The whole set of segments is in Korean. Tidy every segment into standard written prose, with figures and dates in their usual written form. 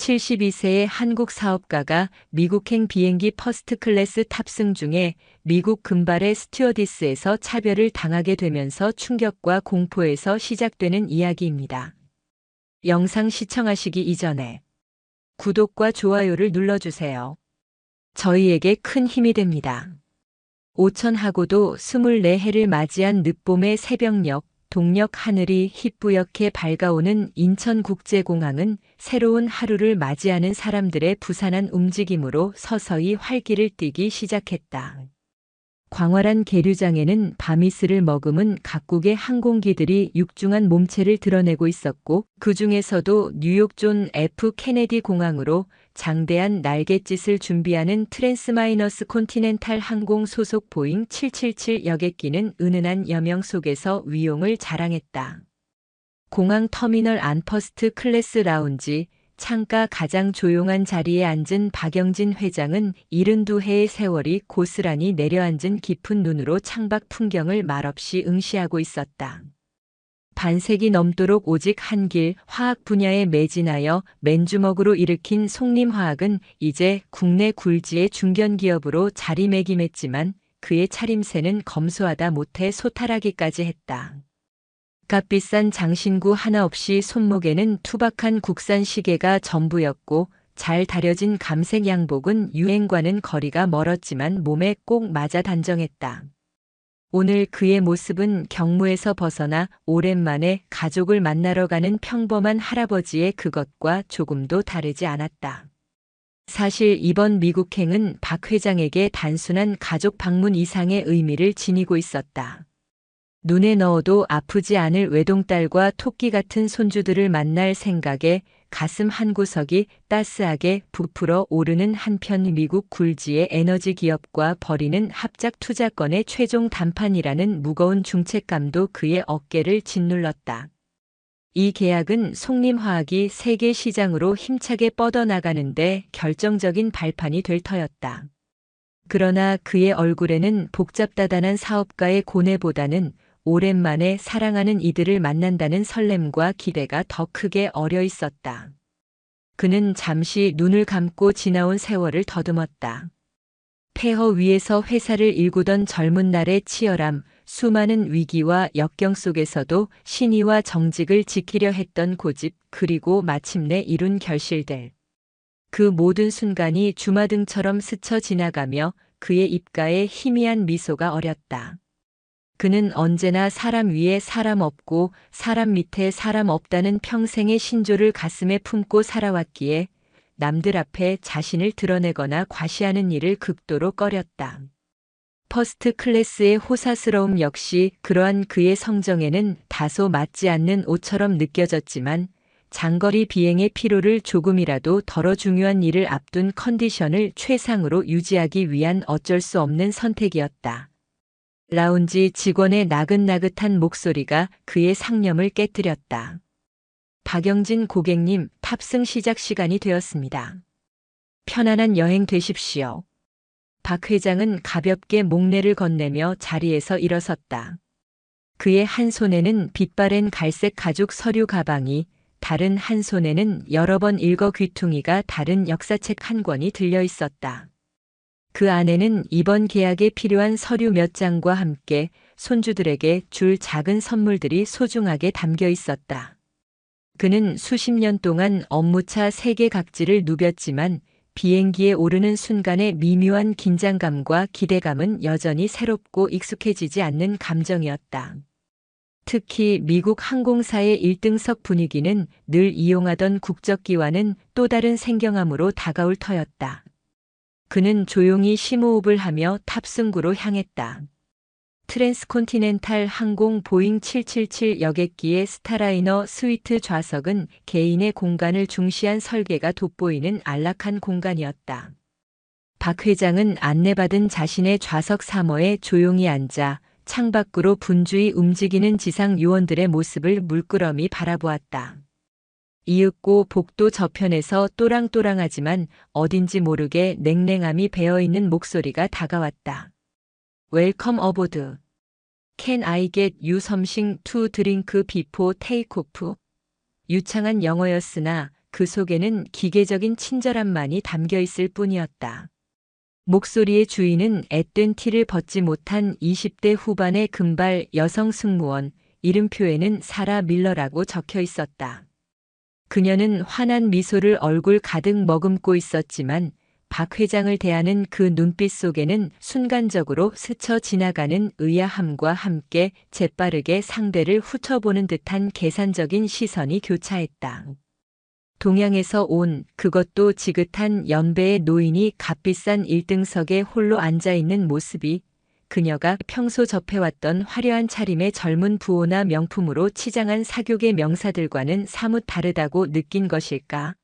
72세의 한국 사업가가 미국행 비행기 퍼스트 클래스 탑승 중에 미국 금발의 스튜어디스에서 차별을 당하게 되면서 충격과 공포에서 시작되는 이야기입니다. 영상 시청하시기 이전에 구독과 좋아요를 눌러주세요. 저희에게 큰 힘이 됩니다. 오천하고도 24해를 맞이한 늦봄의 새벽녘, 동력 하늘이 희뿌옇게 밝아오는 인천국제공항은 새로운 하루를 맞이하는 사람들의 부산한 움직임으로 서서히 활기를 띠기 시작했다. 광활한 계류장에는 밤이슬을 머금은 각국의 항공기들이 육중한 몸체를 드러내고 있었고, 그 중에서도 뉴욕 존 F 케네디 공항으로 장대한 날갯짓을 준비하는 트랜스마이너스 콘티넨탈 항공 소속 보잉 777 여객기는 은은한 여명 속에서 위용을 자랑했다. 공항 터미널 안 퍼스트 클래스 라운지, 창가 가장 조용한 자리에 앉은 박영진 회장은 72해의 세월이 고스란히 내려앉은 깊은 눈으로 창밖 풍경을 말없이 응시하고 있었다. 반세기 넘도록 오직 한 길, 화학 분야에 매진하여 맨주먹으로 일으킨 송림화학은 이제 국내 굴지의 중견기업으로 자리매김했지만 그의 차림새는 검소하다 못해 소탈하기까지 했다. 값비싼 장신구 하나 없이 손목에는 투박한 국산 시계가 전부였고, 잘 다려진 감색 양복은 유행과는 거리가 멀었지만 몸에 꼭 맞아 단정했다. 오늘 그의 모습은 경무에서 벗어나 오랜만에 가족을 만나러 가는 평범한 할아버지의 그것과 조금도 다르지 않았다. 사실 이번 미국행은 박 회장에게 단순한 가족 방문 이상의 의미를 지니고 있었다. 눈에 넣어도 아프지 않을 외동딸과 토끼 같은 손주들을 만날 생각에 가슴 한구석이 따스하게 부풀어 오르는 한편 미국 굴지의 에너지 기업과 벌이는 합작 투자권의 최종談판이라는 무거운 중책감도 그의 어깨를 짓눌렀다. 이 계약은 송림화학이 세계 시장으로 힘차게 뻗어나가는데 결정적인 발판이 될 터였다. 그러나 그의 얼굴에는 복잡다단한 사업가의 고뇌보다는 오랜만에 사랑하는 이들을 만난다는 설렘과 기대가 더 크게 어려 있었다. 그는 잠시 눈을 감고 지나온 세월을 더듬었다. 폐허 위에서 회사를 일구던 젊은 날의 치열함, 수많은 위기와 역경 속에서도 신의와 정직을 지키려 했던 고집, 그리고 마침내 이룬 결실들. 그 모든 순간이 주마등처럼 스쳐 지나가며 그의 입가에 희미한 미소가 어렸다. 그는 언제나 사람 위에 사람 없고 사람 밑에 사람 없다는 평생의 신조를 가슴에 품고 살아왔기에 남들 앞에 자신을 드러내거나 과시하는 일을 극도로 꺼렸다. 퍼스트 클래스의 호사스러움 역시 그러한 그의 성정에는 다소 맞지 않는 옷처럼 느껴졌지만, 장거리 비행의 피로를 조금이라도 덜어 중요한 일을 앞둔 컨디션을 최상으로 유지하기 위한 어쩔 수 없는 선택이었다. 라운지 직원의 나긋나긋한 목소리가 그의 상념을 깨뜨렸다. 박영진 고객님, 탑승 시작 시간이 되었습니다. 편안한 여행 되십시오. 박 회장은 가볍게 목례를 건네며 자리에서 일어섰다. 그의 한 손에는 빛바랜 갈색 가죽 서류 가방이, 다른 한 손에는 여러 번 읽어 귀퉁이가 다른 역사책 한 권이 들려 있었다. 그 안에는 이번 계약에 필요한 서류 몇 장과 함께 손주들에게 줄 작은 선물들이 소중하게 담겨 있었다. 그는 수십 년 동안 업무차 세계 각지를 누볐지만 비행기에 오르는 순간의 미묘한 긴장감과 기대감은 여전히 새롭고 익숙해지지 않는 감정이었다. 특히 미국 항공사의 1등석 분위기는 늘 이용하던 국적기와는 또 다른 생경함으로 다가올 터였다. 그는 조용히 심호흡을 하며 탑승구로 향했다. 트랜스콘티넨탈 항공 보잉 777 여객기의 스타라이너 스위트 좌석은 개인의 공간을 중시한 설계가 돋보이는 안락한 공간이었다. 박 회장은 안내받은 자신의 좌석 3호에 조용히 앉아 창밖으로 분주히 움직이는 지상 요원들의 모습을 물끄러미 바라보았다. 이윽고 복도 저편에서 또랑또랑하지만 어딘지 모르게 냉랭함이 배어있는 목소리가 다가왔다. Welcome aboard. Can I get you something to drink before take off? 유창한 영어였으나 그 속에는 기계적인 친절함만이 담겨 있을 뿐이었다. 목소리의 주인은 앳된 티를 벗지 못한 20대 후반의 금발 여성 승무원, 이름표에는 사라 밀러라고 적혀 있었다. 그녀는 환한 미소를 얼굴 가득 머금고 있었지만 박 회장을 대하는 그 눈빛 속에는 순간적으로 스쳐 지나가는 의아함과 함께 재빠르게 상대를 훑어보는 듯한 계산적인 시선이 교차했다. 동양에서 온 그것도 지긋한 연배의 노인이 값비싼 1등석에 홀로 앉아있는 모습이 그녀가 평소 접해왔던 화려한 차림의 젊은 부호나 명품으로 치장한 사교계 명사들과는 사뭇 다르다고 느낀 것일까?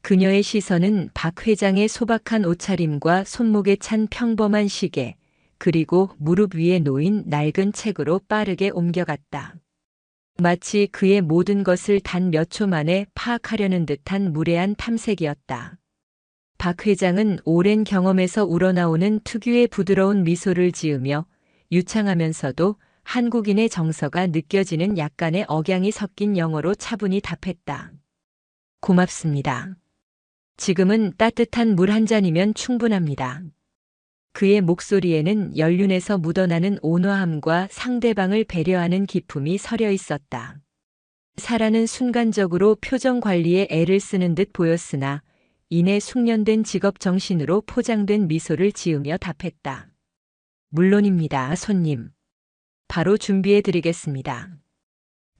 그녀의 시선은 박 회장의 소박한 옷차림과 손목에 찬 평범한 시계, 그리고 무릎 위에 놓인 낡은 책으로 빠르게 옮겨갔다. 마치 그의 모든 것을 단 몇 초 만에 파악하려는 듯한 무례한 탐색이었다. 박 회장은 오랜 경험에서 우러나오는 특유의 부드러운 미소를 지으며 유창하면서도 한국인의 정서가 느껴지는 약간의 억양이 섞인 영어로 차분히 답했다. 고맙습니다. 지금은 따뜻한 물 한 잔이면 충분합니다. 그의 목소리에는 연륜에서 묻어나는 온화함과 상대방을 배려하는 기품이 서려 있었다. 사라는 순간적으로 표정 관리에 애를 쓰는 듯 보였으나 이내 숙련된 직업 정신으로 포장된 미소를 지으며 답했다. 물론입니다, 손님. 바로 준비해 드리겠습니다.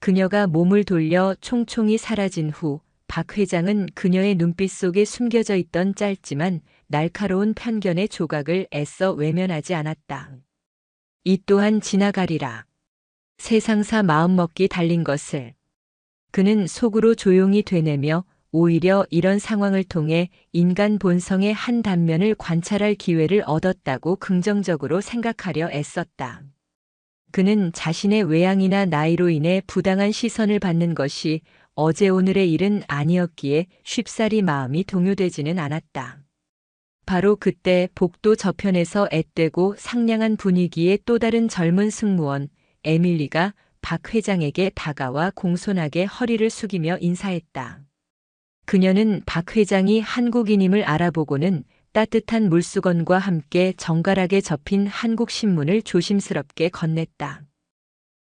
그녀가 몸을 돌려 총총히 사라진 후 박 회장은 그녀의 눈빛 속에 숨겨져 있던 짧지만 날카로운 편견의 조각을 애써 외면하지 않았다. 이 또한 지나가리라. 세상사 마음먹기 달린 것을. 그는 속으로 조용히 되뇌며 오히려 이런 상황을 통해 인간 본성의 한 단면을 관찰할 기회를 얻었다고 긍정적으로 생각하려 애썼다. 그는 자신의 외양이나 나이로 인해 부당한 시선을 받는 것이 어제 오늘의 일은 아니었기에 쉽사리 마음이 동요되지는 않았다. 바로 그때 복도 저편에서 앳되고 상냥한 분위기의 또 다른 젊은 승무원 에밀리가 박 회장에게 다가와 공손하게 허리를 숙이며 인사했다. 그녀는 박 회장이 한국인임을 알아보고는 따뜻한 물수건과 함께 정갈하게 접힌 한국 신문을 조심스럽게 건넸다.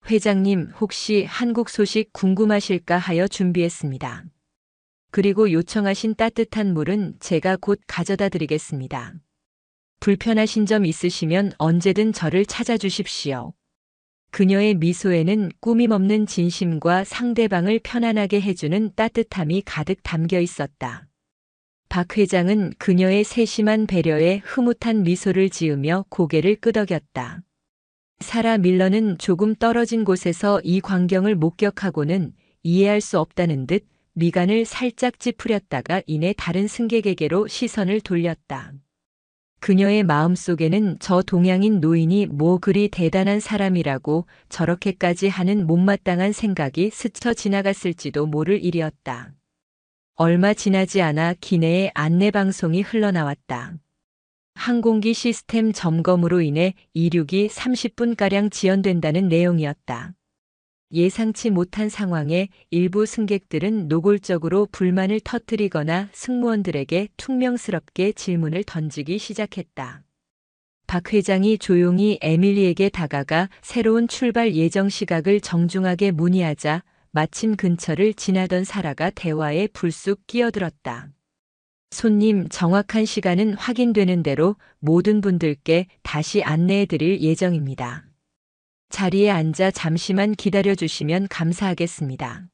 회장님, 혹시 한국 소식 궁금하실까 하여 준비했습니다. 그리고 요청하신 따뜻한 물은 제가 곧 가져다 드리겠습니다. 불편하신 점 있으시면 언제든 저를 찾아주십시오. 그녀의 미소에는 꾸밈없는 진심과 상대방을 편안하게 해주는 따뜻함이 가득 담겨 있었다. 박 회장은 그녀의 세심한 배려에 흐뭇한 미소를 지으며 고개를 끄덕였다. 사라 밀러는 조금 떨어진 곳에서 이 광경을 목격하고는 이해할 수 없다는 듯 미간을 살짝 찌푸렸다가 이내 다른 승객에게로 시선을 돌렸다. 그녀의 마음속에는 저 동양인 노인이 뭐 그리 대단한 사람이라고 저렇게까지 하는 못마땅한 생각이 스쳐 지나갔을지도 모를 일이었다. 얼마 지나지 않아 기내에 안내방송이 흘러나왔다. 항공기 시스템 점검으로 인해 이륙이 30분가량 지연된다는 내용이었다. 예상치 못한 상황에 일부 승객들은 노골적으로 불만을 터뜨리거나 승무원들에게 퉁명스럽게 질문을 던지기 시작했다. 박 회장이 조용히 에밀리에게 다가가 새로운 출발 예정 시각을 정중하게 문의하자 마침 근처를 지나던 사라가 대화에 불쑥 끼어들었다. 손님, 정확한 시간은 확인되는 대로 모든 분들께 다시 안내해 드릴 예정입니다. 자리에 앉아 잠시만 기다려 주시면 감사하겠습니다.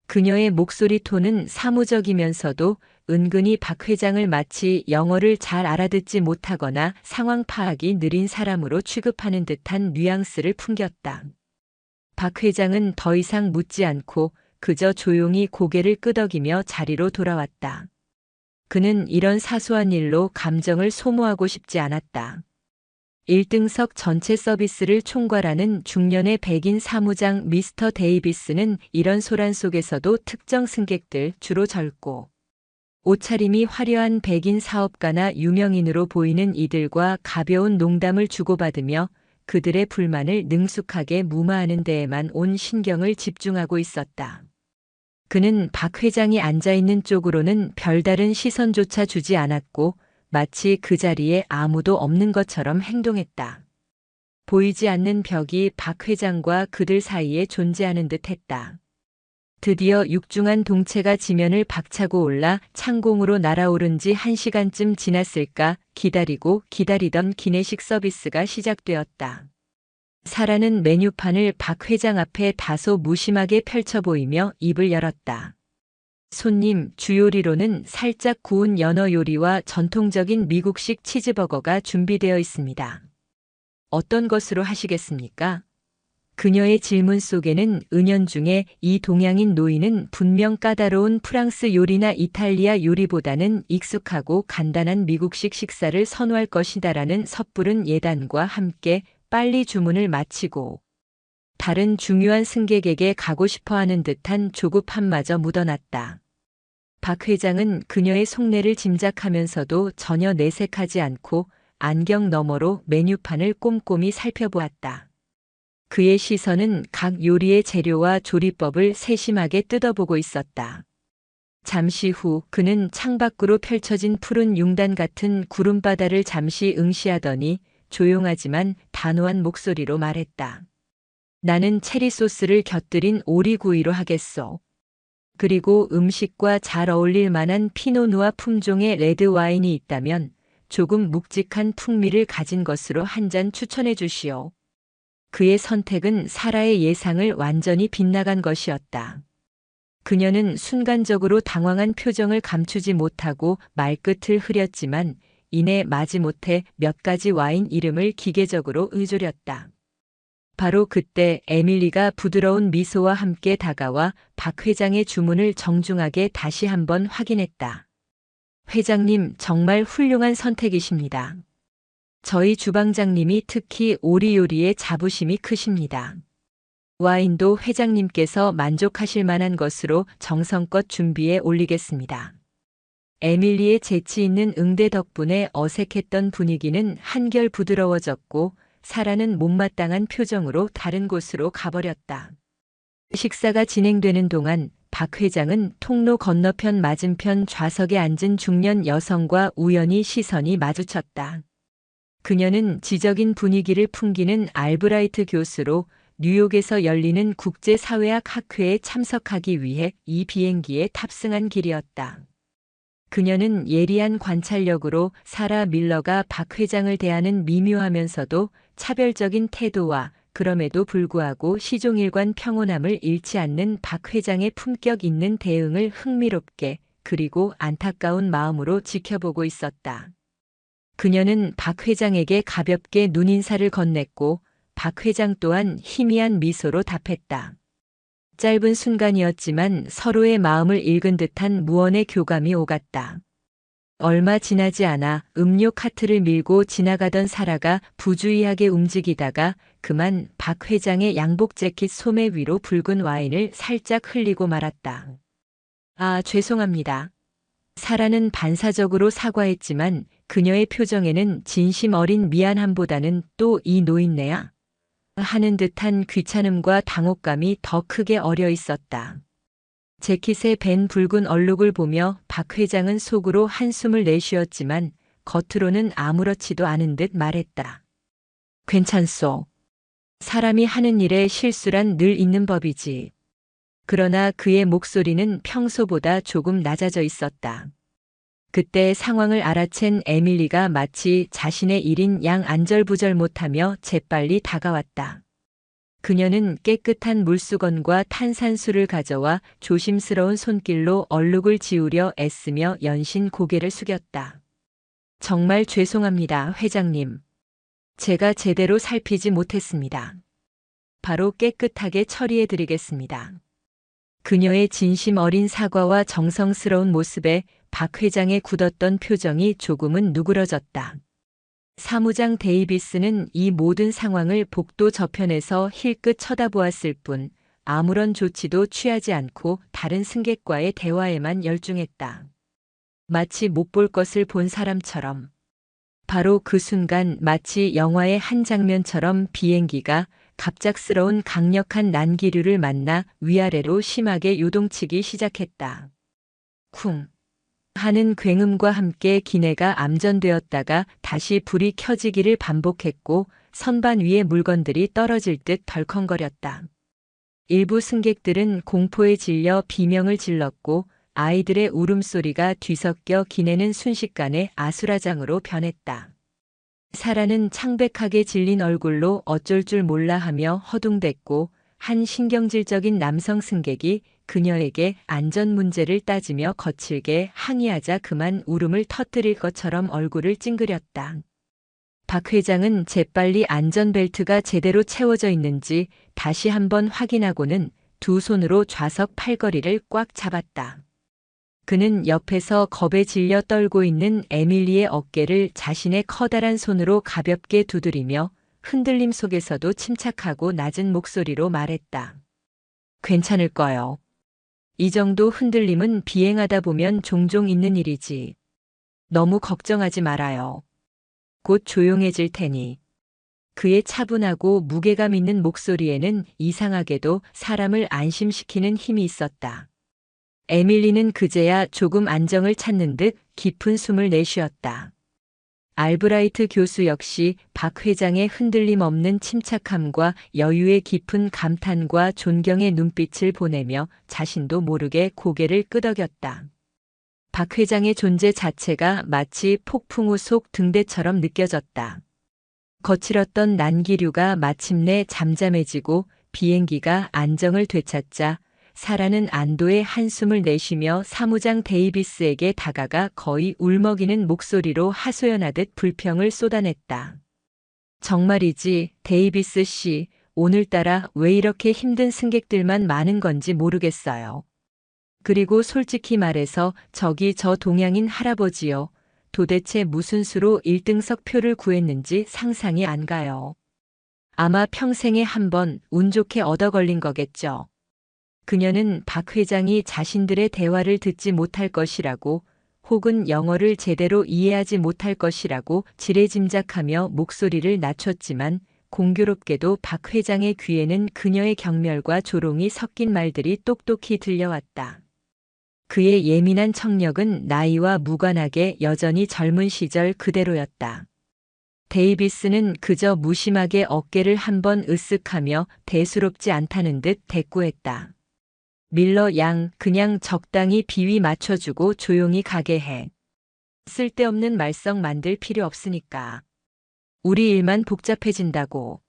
그녀의 목소리 톤은 사무적이면서도 은근히 박 회장을 마치 영어를 잘 알아듣지 못하거나 상황 파악이 느린 사람으로 취급하는 듯한 뉘앙스를 풍겼다. 박 회장은 더 이상 묻지 않고 그저 조용히 고개를 끄덕이며 자리로 돌아왔다. 그는 이런 사소한 일로 감정을 소모하고 싶지 않았다. 1등석 전체 서비스를 총괄하는 중년의 백인 사무장 미스터 데이비스는 이런 소란 속에서도 특정 승객들, 주로 젊고 옷차림이 화려한 백인 사업가나 유명인으로 보이는 이들과 가벼운 농담을 주고받으며 그들의 불만을 능숙하게 무마하는 데에만 온 신경을 집중하고 있었다. 그는 박 회장이 앉아있는 쪽으로는 별다른 시선조차 주지 않았고 마치 그 자리에 아무도 없는 것처럼 행동했다. 보이지 않는 벽이 박 회장과 그들 사이에 존재하는 듯 했다. 드디어 육중한 동체가 지면을 박차고 올라 창공으로 날아오른 지 1시간쯤 지났을까 기다리고 기다리던 기내식 서비스가 시작되었다. 사라는 메뉴판을 박 회장 앞에 다소 무심하게 펼쳐 보이며 입을 열었다. 손님, 주요리로는 살짝 구운 연어 요리와 전통적인 미국식 치즈버거가 준비되어 있습니다. 어떤 것으로 하시겠습니까? 그녀의 질문 속에는 은연중에 이 동양인 노인은 분명 까다로운 프랑스 요리나 이탈리아 요리보다는 익숙하고 간단한 미국식 식사를 선호할 것이다라는 섣부른 예단과 함께 빨리 주문을 마치고 다른 중요한 승객에게 가고 싶어하는 듯한 조급함마저 묻어났다. 박 회장은 그녀의 속내를 짐작하면서도 전혀 내색하지 않고 안경 너머로 메뉴판을 꼼꼼히 살펴보았다. 그의 시선은 각 요리의 재료와 조리법을 세심하게 뜯어보고 있었다. 잠시 후 그는 창밖으로 펼쳐진 푸른 융단 같은 구름바다를 잠시 응시하더니 조용하지만 단호한 목소리로 말했다. 나는 체리 소스를 곁들인 오리구이로 하겠소. 그리고 음식과 잘 어울릴 만한 피노누아 품종의 레드 와인이 있다면 조금 묵직한 풍미를 가진 것으로 한 잔 추천해 주시오. 그의 선택은 사라의 예상을 완전히 빗나간 것이었다. 그녀는 순간적으로 당황한 표정을 감추지 못하고 말끝을 흐렸지만 이내 마지못해 몇 가지 와인 이름을 기계적으로 의조렸다. 바로 그때 에밀리가 부드러운 미소와 함께 다가와 박 회장의 주문을 정중하게 다시 한번 확인했다. 회장님, 정말 훌륭한 선택이십니다. 저희 주방장님이 특히 오리 요리에 자부심이 크십니다. 와인도 회장님께서 만족하실 만한 것으로 정성껏 준비해 올리겠습니다. 에밀리의 재치 있는 응대 덕분에 어색했던 분위기는 한결 부드러워졌고 사라는 못마땅한 표정으로 다른 곳으로 가버렸다. 식사가 진행되는 동안 박 회장은 통로 건너편 맞은편 좌석에 앉은 중년 여성과 우연히 시선이 마주쳤다. 그녀는 지적인 분위기를 풍기는 알브라이트 교수로 뉴욕에서 열리는 국제사회학 학회에 참석하기 위해 이 비행기에 탑승한 길이었다. 그녀는 예리한 관찰력으로 사라 밀러가 박 회장을 대하는 미묘하면서도 차별적인 태도와 그럼에도 불구하고 시종일관 평온함을 잃지 않는 박 회장의 품격 있는 대응을 흥미롭게 그리고 안타까운 마음으로 지켜보고 있었다. 그녀는 박 회장에게 가볍게 눈인사를 건넸고 박 회장 또한 희미한 미소로 답했다. 짧은 순간이었지만 서로의 마음을 읽은 듯한 무언의 교감이 오갔다. 얼마 지나지 않아 음료 카트를 밀고 지나가던 사라가 부주의하게 움직이다가 그만 박 회장의 양복 재킷 소매 위로 붉은 와인을 살짝 흘리고 말았다. 아, 죄송합니다. 사라는 반사적으로 사과했지만 그녀의 표정에는 진심 어린 미안함보다는 또 이 노인네야 하는 듯한 귀찮음과 당혹감이 더 크게 어려 있었다. 재킷에 밴 붉은 얼룩을 보며 박 회장은 속으로 한숨을 내쉬었지만 겉으로는 아무렇지도 않은 듯 말했다. 괜찮소. 사람이 하는 일에 실수란 늘 있는 법이지. 그러나 그의 목소리는 평소보다 조금 낮아져 있었다. 그때 상황을 알아챈 에밀리가 마치 자신의 일인 양 안절부절 못하며 재빨리 다가왔다. 그녀는 깨끗한 물수건과 탄산수를 가져와 조심스러운 손길로 얼룩을 지우려 애쓰며 연신 고개를 숙였다. 정말 죄송합니다, 회장님. 제가 제대로 살피지 못했습니다. 바로 깨끗하게 처리해드리겠습니다. 그녀의 진심 어린 사과와 정성스러운 모습에 박 회장의 굳었던 표정이 조금은 누그러졌다. 사무장 데이비스는 이 모든 상황을 복도 저편에서 힐끗 쳐다보았을 뿐 아무런 조치도 취하지 않고 다른 승객과의 대화에만 열중했다. 마치 못 볼 것을 본 사람처럼. 바로 그 순간 마치 영화의 한 장면처럼 비행기가 갑작스러운 강력한 난기류를 만나 위아래로 심하게 요동치기 시작했다. 쿵 하는 굉음과 함께 기내가 암전되었다가 다시 불이 켜지기를 반복했고 선반 위에 물건들이 떨어질 듯 덜컹거렸다. 일부 승객들은 공포에 질려 비명을 질렀고 아이들의 울음소리가 뒤섞여 기내는 순식간에 아수라장으로 변했다. 사라는 창백하게 질린 얼굴로 어쩔 줄 몰라 하며 허둥댔고 한 신경질적인 남성 승객이 그녀에게 안전 문제를 따지며 거칠게 항의하자 그만 울음을 터뜨릴 것처럼 얼굴을 찡그렸다. 박 회장은 재빨리 안전벨트가 제대로 채워져 있는지 다시 한번 확인하고는 두 손으로 좌석 팔걸이를 꽉 잡았다. 그는 옆에서 겁에 질려 떨고 있는 에밀리의 어깨를 자신의 커다란 손으로 가볍게 두드리며 흔들림 속에서도 침착하고 낮은 목소리로 말했다. 괜찮을 거요. 이 정도 흔들림은 비행하다 보면 종종 있는 일이지. 너무 걱정하지 말아요. 곧 조용해질 테니. 그의 차분하고 무게감 있는 목소리에는 이상하게도 사람을 안심시키는 힘이 있었다. 에밀리는 그제야 조금 안정을 찾는 듯 깊은 숨을 내쉬었다. 알브라이트 교수 역시 박 회장의 흔들림 없는 침착함과 여유의 깊은 감탄과 존경의 눈빛을 보내며 자신도 모르게 고개를 끄덕였다. 박 회장의 존재 자체가 마치 폭풍 우 속 등대처럼 느껴졌다. 거칠었던 난기류가 마침내 잠잠해지고 비행기가 안정을 되찾자 사라는 안도의 한숨을 내쉬며 사무장 데이비스에게 다가가 거의 울먹이는 목소리로 하소연하듯 불평을 쏟아냈다. 정말이지, 데이비스 씨, 오늘따라 왜 이렇게 힘든 승객들만 많은 건지 모르겠어요. 그리고 솔직히 말해서 저기 저 동양인 할아버지요. 도대체 무슨 수로 1등석 표를 구했는지 상상이 안 가요. 아마 평생에 한 번 운 좋게 얻어 걸린 거겠죠. 그녀는 박 회장이 자신들의 대화를 듣지 못할 것이라고 혹은 영어를 제대로 이해하지 못할 것이라고 지레짐작하며 목소리를 낮췄지만 공교롭게도 박 회장의 귀에는 그녀의 경멸과 조롱이 섞인 말들이 똑똑히 들려왔다. 그의 예민한 청력은 나이와 무관하게 여전히 젊은 시절 그대로였다. 데이비스는 그저 무심하게 어깨를 한번 으쓱하며 대수롭지 않다는 듯 대꾸했다. 밀러 양, 그냥 적당히 비위 맞춰주고 조용히 가게 해. 쓸데없는 말썽 만들 필요 없으니까. 우리 일만 복잡해진다고.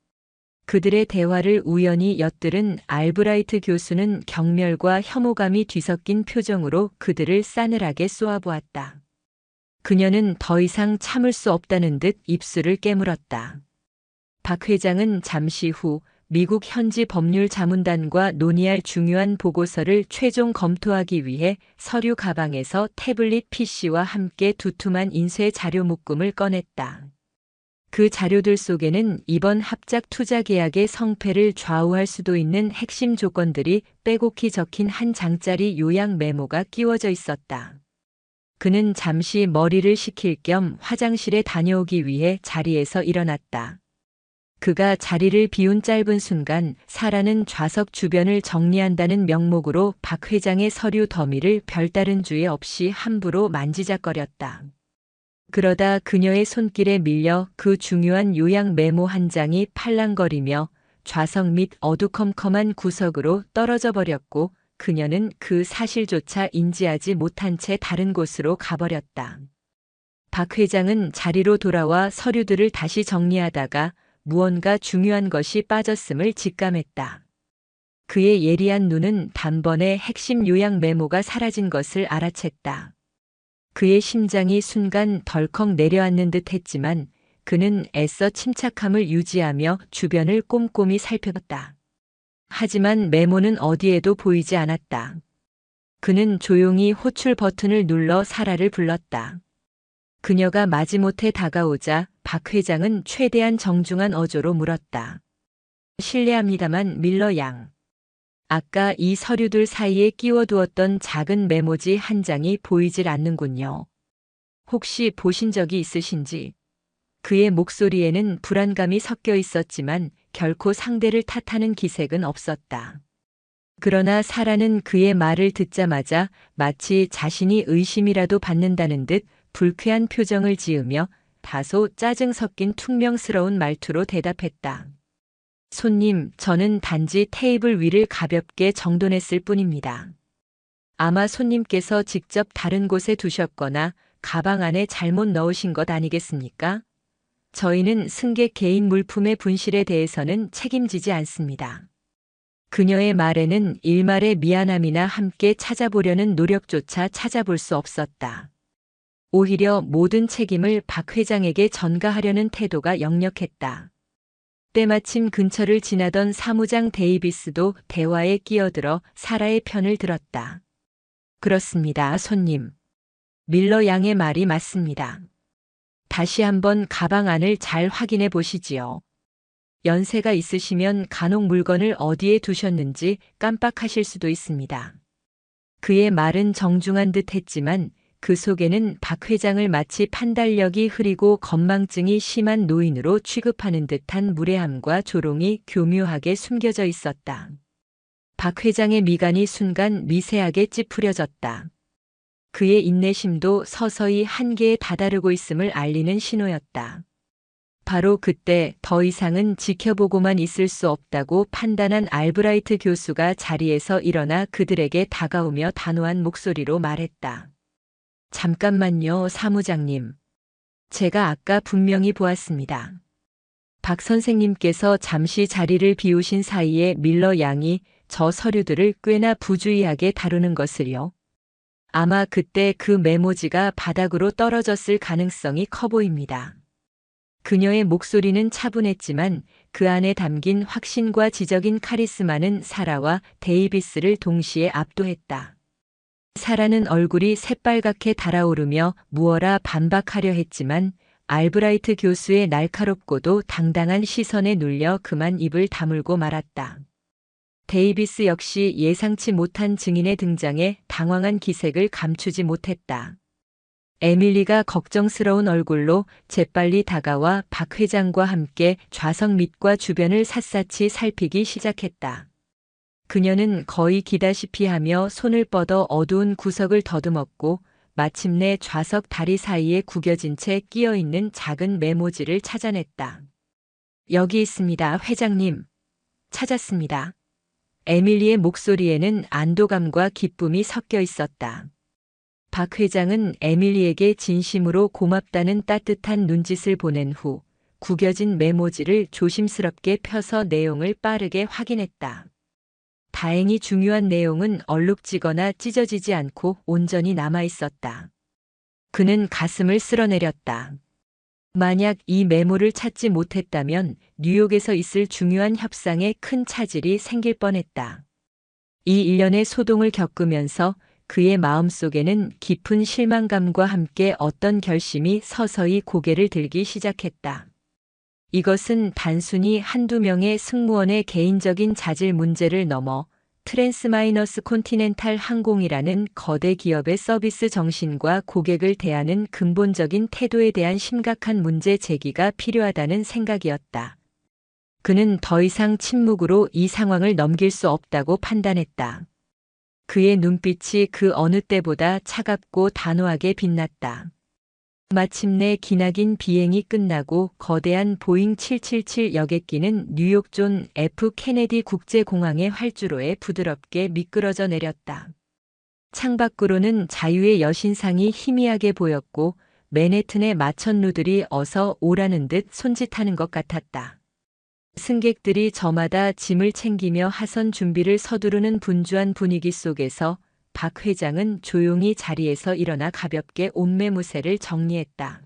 그들의 대화를 우연히 엿들은 알브라이트 교수는 경멸과 혐오감이 뒤섞인 표정으로 그들을 싸늘하게 쏘아보았다. 그녀는 더 이상 참을 수 없다는 듯 입술을 깨물었다. 박 회장은 잠시 후 미국 현지 법률 자문단과 논의할 중요한 보고서를 최종 검토하기 위해 서류 가방에서 태블릿 PC와 함께 두툼한 인쇄 자료 묶음을 꺼냈다. 그 자료들 속에는 이번 합작 투자 계약의 성패를 좌우할 수도 있는 핵심 조건들이 빼곡히 적힌 한 장짜리 요약 메모가 끼워져 있었다. 그는 잠시 머리를 식힐 겸 화장실에 다녀오기 위해 자리에서 일어났다. 그가 자리를 비운 짧은 순간 사라는 좌석 주변을 정리한다는 명목으로 박 회장의 서류 더미를 별다른 주의 없이 함부로 만지작거렸다. 그러다 그녀의 손길에 밀려 그 중요한 요약 메모 한 장이 팔랑거리며 좌석 밑 어두컴컴한 구석으로 떨어져 버렸고 그녀는 그 사실조차 인지하지 못한 채 다른 곳으로 가버렸다. 박 회장은 자리로 돌아와 서류들을 다시 정리하다가 무언가 중요한 것이 빠졌음을 직감했다. 그의 예리한 눈은 단번에 핵심 요약 메모가 사라진 것을 알아챘다. 그의 심장이 순간 덜컥 내려앉는 듯 했지만 그는 애써 침착함을 유지하며 주변을 꼼꼼히 살펴봤다. 하지만 메모는 어디에도 보이지 않았다. 그는 조용히 호출 버튼을 눌러 사라를 불렀다. 그녀가 마지못해 다가오자 박 회장은 최대한 정중한 어조로 물었다. 실례합니다만 밀러 양. 아까 이 서류들 사이에 끼워두었던 작은 메모지 한 장이 보이질 않는군요. 혹시 보신 적이 있으신지? 그의 목소리에는 불안감이 섞여 있었지만 결코 상대를 탓하는 기색은 없었다. 그러나 사라는 그의 말을 듣자마자 마치 자신이 의심이라도 받는다는 듯 불쾌한 표정을 지으며 다소 짜증 섞인 퉁명스러운 말투로 대답했다. 손님, 저는 단지 테이블 위를 가볍게 정돈했을 뿐입니다. 아마 손님께서 직접 다른 곳에 두셨거나 가방 안에 잘못 넣으신 것 아니겠습니까? 저희는 승객 개인 물품의 분실에 대해서는 책임지지 않습니다. 그녀의 말에는 일말의 미안함이나 함께 찾아보려는 노력조차 찾아볼 수 없었다. 오히려 모든 책임을 박 회장에게 전가하려는 태도가 역력했다. 때마침 근처를 지나던 사무장 데이비스도 대화에 끼어들어 사라의 편을 들었다. 그렇습니다, 손님. 밀러 양의 말이 맞습니다. 다시 한번 가방 안을 잘 확인해 보시지요. 연세가 있으시면 간혹 물건을 어디에 두셨는지 깜빡하실 수도 있습니다. 그의 말은 정중한 듯 했지만 그 속에는 박 회장을 마치 판단력이 흐리고 건망증이 심한 노인으로 취급하는 듯한 무례함과 조롱이 교묘하게 숨겨져 있었다. 박 회장의 미간이 순간 미세하게 찌푸려졌다. 그의 인내심도 서서히 한계에 다다르고 있음을 알리는 신호였다. 바로 그때 더 이상은 지켜보고만 있을 수 없다고 판단한 알브라이트 교수가 자리에서 일어나 그들에게 다가오며 단호한 목소리로 말했다. 잠깐만요, 사무장님. 제가 아까 분명히 보았습니다. 박 선생님께서 잠시 자리를 비우신 사이에 밀러 양이 저 서류들을 꽤나 부주의하게 다루는 것을요. 아마 그때 그 메모지가 바닥으로 떨어졌을 가능성이 커 보입니다. 그녀의 목소리는 차분했지만 그 안에 담긴 확신과 지적인 카리스마는 사라와 데이비스를 동시에 압도했다. 사라는 얼굴이 새빨갛게 달아오르며 무어라 반박하려 했지만 알브라이트 교수의 날카롭고도 당당한 시선에 눌려 그만 입을 다물고 말았다. 데이비스 역시 예상치 못한 증인의 등장에 당황한 기색을 감추지 못했다. 에밀리가 걱정스러운 얼굴로 재빨리 다가와 박 회장과 함께 좌석 밑과 주변을 샅샅이 살피기 시작했다. 그녀는 거의 기다시피 하며 손을 뻗어 어두운 구석을 더듬었고 마침내 좌석 다리 사이에 구겨진 채 끼어있는 작은 메모지를 찾아냈다. 여기 있습니다, 회장님. 찾았습니다. 에밀리의 목소리에는 안도감과 기쁨이 섞여 있었다. 박 회장은 에밀리에게 진심으로 고맙다는 따뜻한 눈짓을 보낸 후 구겨진 메모지를 조심스럽게 펴서 내용을 빠르게 확인했다. 다행히 중요한 내용은 얼룩지거나 찢어지지 않고 온전히 남아 있었다. 그는 가슴을 쓸어내렸다. 만약 이 메모를 찾지 못했다면 뉴욕에서 있을 중요한 협상에 큰 차질이 생길 뻔했다. 이 일련의 소동을 겪으면서 그의 마음속에는 깊은 실망감과 함께 어떤 결심이 서서히 고개를 들기 시작했다. 이것은 단순히 한두 명의 승무원의 개인적인 자질 문제를 넘어 트랜스마이너스 콘티넨탈 항공이라는 거대 기업의 서비스 정신과 고객을 대하는 근본적인 태도에 대한 심각한 문제 제기가 필요하다는 생각이었다. 그는 더 이상 침묵으로 이 상황을 넘길 수 없다고 판단했다. 그의 눈빛이 그 어느 때보다 차갑고 단호하게 빛났다. 마침내 기나긴 비행이 끝나고 거대한 보잉 777 여객기는 뉴욕 존 F 케네디 국제공항의 활주로에 부드럽게 미끄러져 내렸다. 창밖으로는 자유의 여신상이 희미하게 보였고 맨해튼의 마천루들이 어서 오라는 듯 손짓하는 것 같았다. 승객들이 저마다 짐을 챙기며 하선 준비를 서두르는 분주한 분위기 속에서 박 회장은 조용히 자리에서 일어나 가볍게 옷매무새를 정리했다.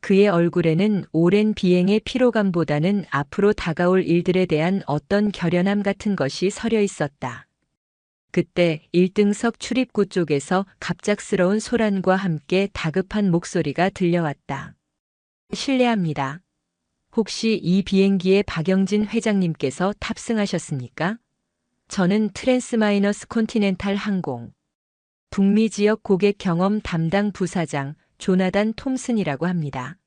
그의 얼굴에는 오랜 비행의 피로감보다는 앞으로 다가올 일들에 대한 어떤 결연함 같은 것이 서려 있었다. 그때 1등석 출입구 쪽에서 갑작스러운 소란과 함께 다급한 목소리가 들려왔다. 실례합니다. 혹시 이 비행기에 박영진 회장님께서 탑승하셨습니까? 저는 트랜스마이너스 콘티넨탈 항공 북미 지역 고객 경험 담당 부사장 조나단 톰슨이라고 합니다.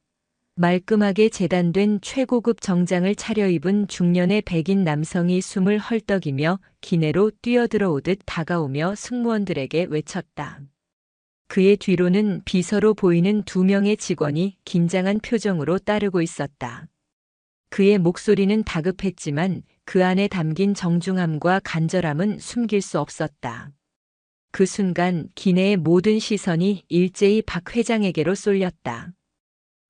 말끔하게 재단된 최고급 정장을 차려입은 중년의 백인 남성이 숨을 헐떡이며 기내로 뛰어들어오듯 다가오며 승무원들에게 외쳤다. 그의 뒤로는 비서로 보이는 2명의 직원이 긴장한 표정으로 따르고 있었다. 그의 목소리는 다급했지만 그 안에 담긴 정중함과 간절함은 숨길 수 없었다. 그 순간 기내의 모든 시선이 일제히 박 회장에게로 쏠렸다.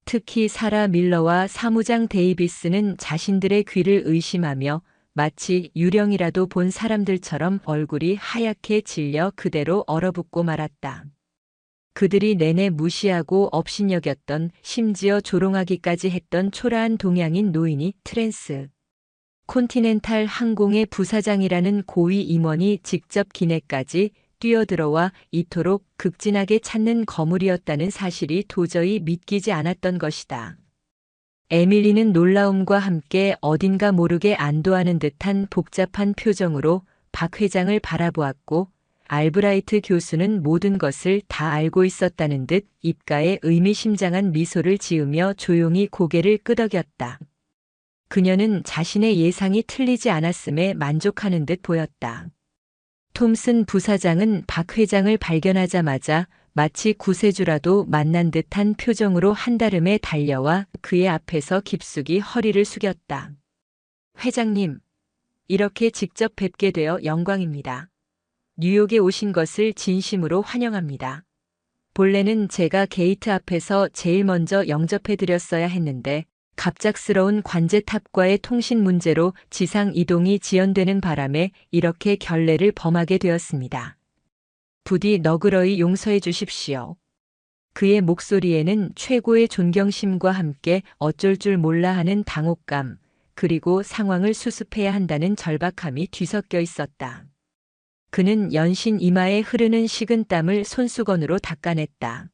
특히 사라 밀러와 사무장 데이비스는 자신들의 귀를 의심하며 마치 유령이라도 본 사람들처럼 얼굴이 하얗게 질려 그대로 얼어붙고 말았다. 그들이 내내 무시하고 업신여겼던, 심지어 조롱하기까지 했던 초라한 동양인 노인이 트랜스 콘티넨탈 항공의 부사장이라는 고위 임원이 직접 기내까지 뛰어들어와 이토록 극진하게 찾는 거물이었다는 사실이 도저히 믿기지 않았던 것이다. 에밀리는 놀라움과 함께 어딘가 모르게 안도하는 듯한 복잡한 표정으로 박 회장을 바라보았고, 알브라이트 교수는 모든 것을 다 알고 있었다는 듯 입가에 의미심장한 미소를 지으며 조용히 고개를 끄덕였다. 그녀는 자신의 예상이 틀리지 않았음에 만족하는 듯 보였다. 톰슨 부사장은 박 회장을 발견하자마자 마치 구세주라도 만난 듯한 표정으로 한달음에 달려와 그의 앞에서 깊숙이 허리를 숙였다. 회장님, 이렇게 직접 뵙게 되어 영광입니다. 뉴욕에 오신 것을 진심으로 환영합니다. 본래는 제가 게이트 앞에서 제일 먼저 영접해드렸어야 했는데 갑작스러운 관제탑과의 통신 문제로 지상 이동이 지연되는 바람에 이렇게 결례를 범하게 되었습니다. 부디 너그러이 용서해 주십시오. 그의 목소리에는 최고의 존경심과 함께 어쩔 줄 몰라 하는 당혹감, 그리고 상황을 수습해야 한다는 절박함이 뒤섞여 있었다. 그는 연신 이마에 흐르는 식은땀을 손수건으로 닦아냈다.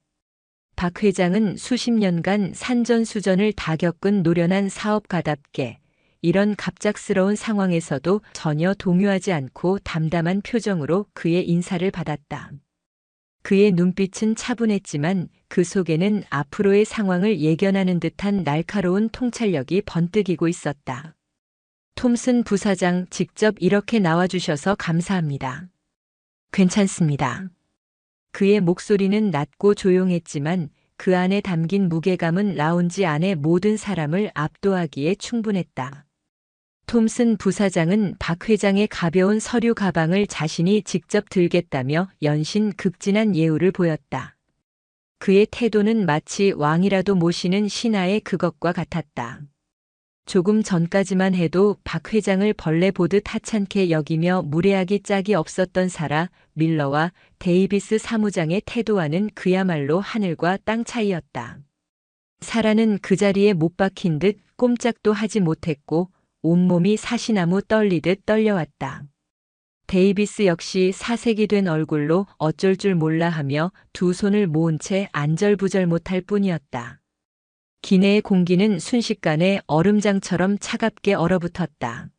박 회장은 수십 년간 산전수전을 다 겪은 노련한 사업가답게 이런 갑작스러운 상황에서도 전혀 동요하지 않고 담담한 표정으로 그의 인사를 받았다. 그의 눈빛은 차분했지만 그 속에는 앞으로의 상황을 예견하는 듯한 날카로운 통찰력이 번뜩이고 있었다. 톰슨 부사장, 직접 이렇게 나와주셔서 감사합니다. 괜찮습니다. 그의 목소리는 낮고 조용했지만 그 안에 담긴 무게감은 라운지 안의 모든 사람을 압도하기에 충분했다. 톰슨 부사장은 박 회장의 가벼운 서류 가방을 자신이 직접 들겠다며 연신 극진한 예우를 보였다. 그의 태도는 마치 왕이라도 모시는 신하의 그것과 같았다. 조금 전까지만 해도 박 회장을 벌레 보듯 하찮게 여기며 무례하기 짝이 없었던 사라 밀러와 데이비스 사무장의 태도와는 그야말로 하늘과 땅 차이였다. 사라는 그 자리에 못 박힌 듯 꼼짝도 하지 못했고 온몸이 사시나무 떨리듯 떨려왔다. 데이비스 역시 사색이 된 얼굴로 어쩔 줄 몰라 하며 두 손을 모은 채 안절부절 못할 뿐이었다. 기내의 공기는 순식간에 얼음장처럼 차갑게 얼어붙었다.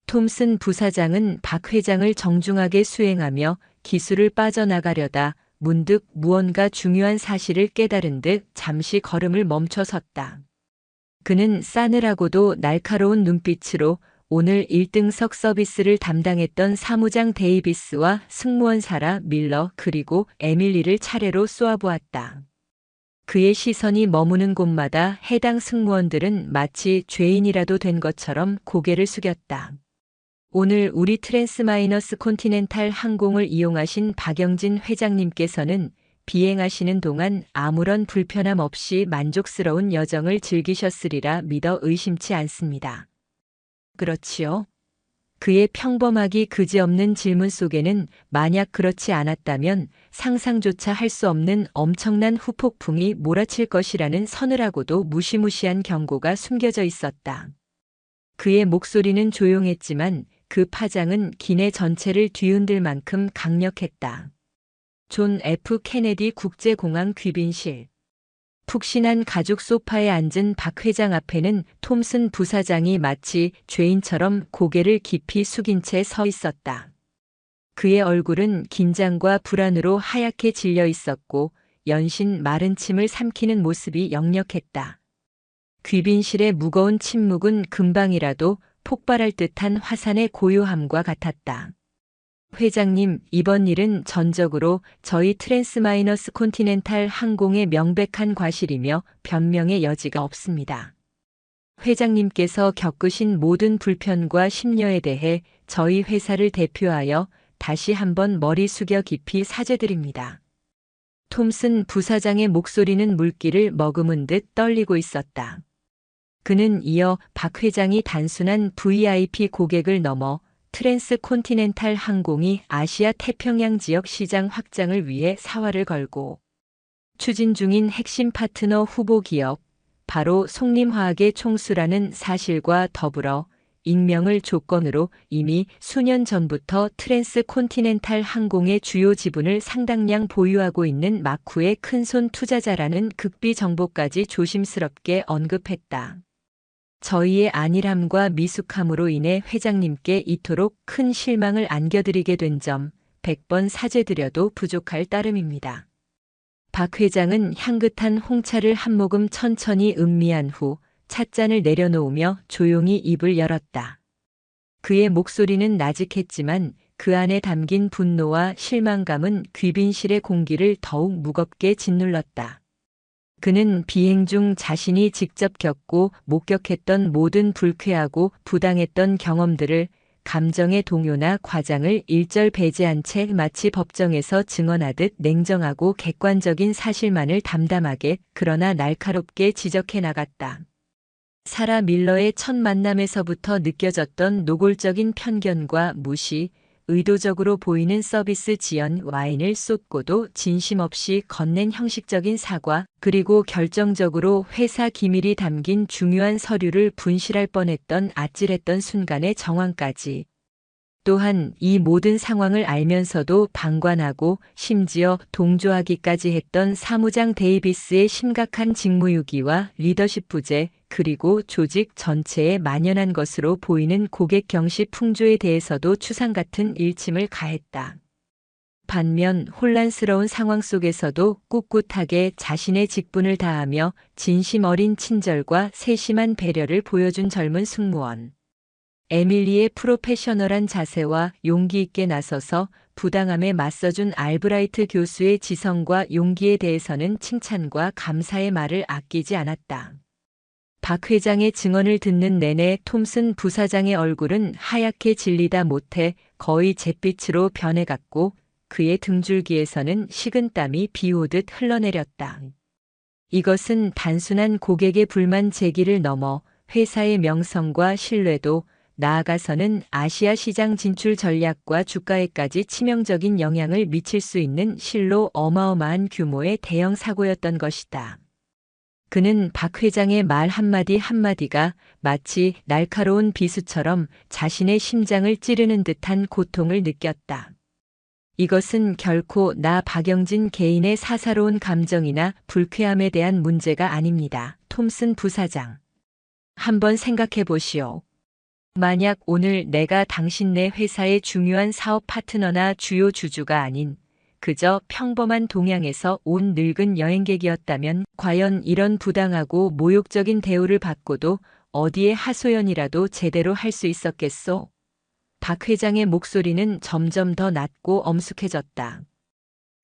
톰슨 부사장은 박 회장을 정중하게 수행하며 기술을 빠져나가려다 문득 무언가 중요한 사실을 깨달은 듯 잠시 걸음을 멈춰 섰다. 그는 싸늘하고도 날카로운 눈빛으로 오늘 1등석 서비스를 담당했던 사무장 데이비스와 승무원 사라 밀러 그리고 에밀리를 차례로 쏘아보았다. 그의 시선이 머무는 곳마다 해당 승무원들은 마치 죄인이라도 된 것처럼 고개를 숙였다. 오늘 우리 트랜스마이너스 콘티넨탈 항공을 이용하신 박영진 회장님께서는 비행하시는 동안 아무런 불편함 없이 만족스러운 여정을 즐기셨으리라 믿어 의심치 않습니다. 그렇지요? 그의 평범하기 그지없는 질문 속에는 만약 그렇지 않았다면 상상조차 할 수 없는 엄청난 후폭풍이 몰아칠 것이라는 서늘하고도 무시무시한 경고가 숨겨져 있었다. 그의 목소리는 조용했지만 그 파장은 기내 전체를 뒤흔들 만큼 강력했다. 존 F. 케네디 국제공항 귀빈실. 푹신한 가죽 소파에 앉은 박 회장 앞에는 톰슨 부사장이 마치 죄인처럼 고개를 깊이 숙인 채 서 있었다. 그의 얼굴은 긴장과 불안으로 하얗게 질려 있었고 연신 마른 침을 삼키는 모습이 역력했다. 귀빈실의 무거운 침묵은 금방이라도 폭발할 듯한 화산의 고요함과 같았다. 회장님, 이번 일은 전적으로 저희 트랜스마이너스 콘티넨탈 항공의 명백한 과실이며 변명의 여지가 없습니다. 회장님께서 겪으신 모든 불편과 심려에 대해 저희 회사를 대표하여 다시 한번 머리 숙여 깊이 사죄드립니다. 톰슨 부사장의 목소리는 물기를 머금은 듯 떨리고 있었다. 그는 이어 박 회장이 단순한 VIP 고객을 넘어 트랜스콘티넨탈 항공이 아시아 태평양 지역 시장 확장을 위해 사활을 걸고 추진 중인 핵심 파트너 후보 기업, 바로 속림화학의 총수라는 사실과 더불어 익명을 조건으로 이미 수년 전부터 트랜스콘티넨탈 항공의 주요 지분을 상당량 보유하고 있는 마쿠의 큰손 투자자라는 극비 정보까지 조심스럽게 언급했다. 저희의 안일함과 미숙함으로 인해 회장님께 이토록 큰 실망을 안겨드리게 된 점 100번 사죄드려도 부족할 따름입니다. 박 회장은 향긋한 홍차를 한 모금 천천히 음미한 후 찻잔을 내려놓으며 조용히 입을 열었다. 그의 목소리는 나직했지만 그 안에 담긴 분노와 실망감은 귀빈실의 공기를 더욱 무겁게 짓눌렀다. 그는 비행 중 자신이 직접 겪고 목격했던 모든 불쾌하고 부당했던 경험들을 감정의 동요나 과장을 일절 배제한 채 마치 법정에서 증언하듯 냉정하고 객관적인 사실만을 담담하게 그러나 날카롭게 지적해 나갔다. 사라 밀러의 첫 만남에서부터 느껴졌던 노골적인 편견과 무시, 의도적으로 보이는 서비스 지연 와인을 쏟고도 진심 없이 건넨 형식적인 사과, 그리고 결정적으로 회사 기밀이 담긴 중요한 서류를 분실할 뻔했던 아찔했던 순간의 정황까지. 또한 이 모든 상황을 알면서도 방관하고 심지어 동조하기까지 했던 사무장 데이비스의 심각한 직무유기와 리더십 부재, 그리고 조직 전체에 만연한 것으로 보이는 고객 경시 풍조에 대해서도 추상 같은 일침을 가했다. 반면 혼란스러운 상황 속에서도 꿋꿋하게 자신의 직분을 다하며 진심 어린 친절과 세심한 배려를 보여준 젊은 승무원. 에밀리의 프로페셔널한 자세와 용기 있게 나서서 부당함에 맞서준 알브라이트 교수의 지성과 용기에 대해서는 칭찬과 감사의 말을 아끼지 않았다. 박 회장의 증언을 듣는 내내 톰슨 부사장의 얼굴은 하얗게 질리다 못해 거의 잿빛으로 변해갔고 그의 등줄기에서는 식은땀이 비 오듯 흘러내렸다. 이것은 단순한 고객의 불만 제기를 넘어 회사의 명성과 신뢰도, 나아가서는 아시아 시장 진출 전략과 주가에까지 치명적인 영향을 미칠 수 있는 실로 어마어마한 규모의 대형 사고였던 것이다. 그는 박 회장의 말 한마디 한마디가 마치 날카로운 비수처럼 자신의 심장을 찌르는 듯한 고통을 느꼈다. 이것은 결코 나 박영진 개인의 사사로운 감정이나 불쾌함에 대한 문제가 아닙니다. 톰슨 부사장. 한번 생각해 보시오. 만약 오늘 내가 당신네 회사의 중요한 사업 파트너나 주요 주주가 아닌 그저 평범한 동양에서 온 늙은 여행객이었다면 과연 이런 부당하고 모욕적인 대우를 받고도 어디에 하소연이라도 제대로 할 수 있었겠소? 박 회장의 목소리는 점점 더 낮고 엄숙해졌다.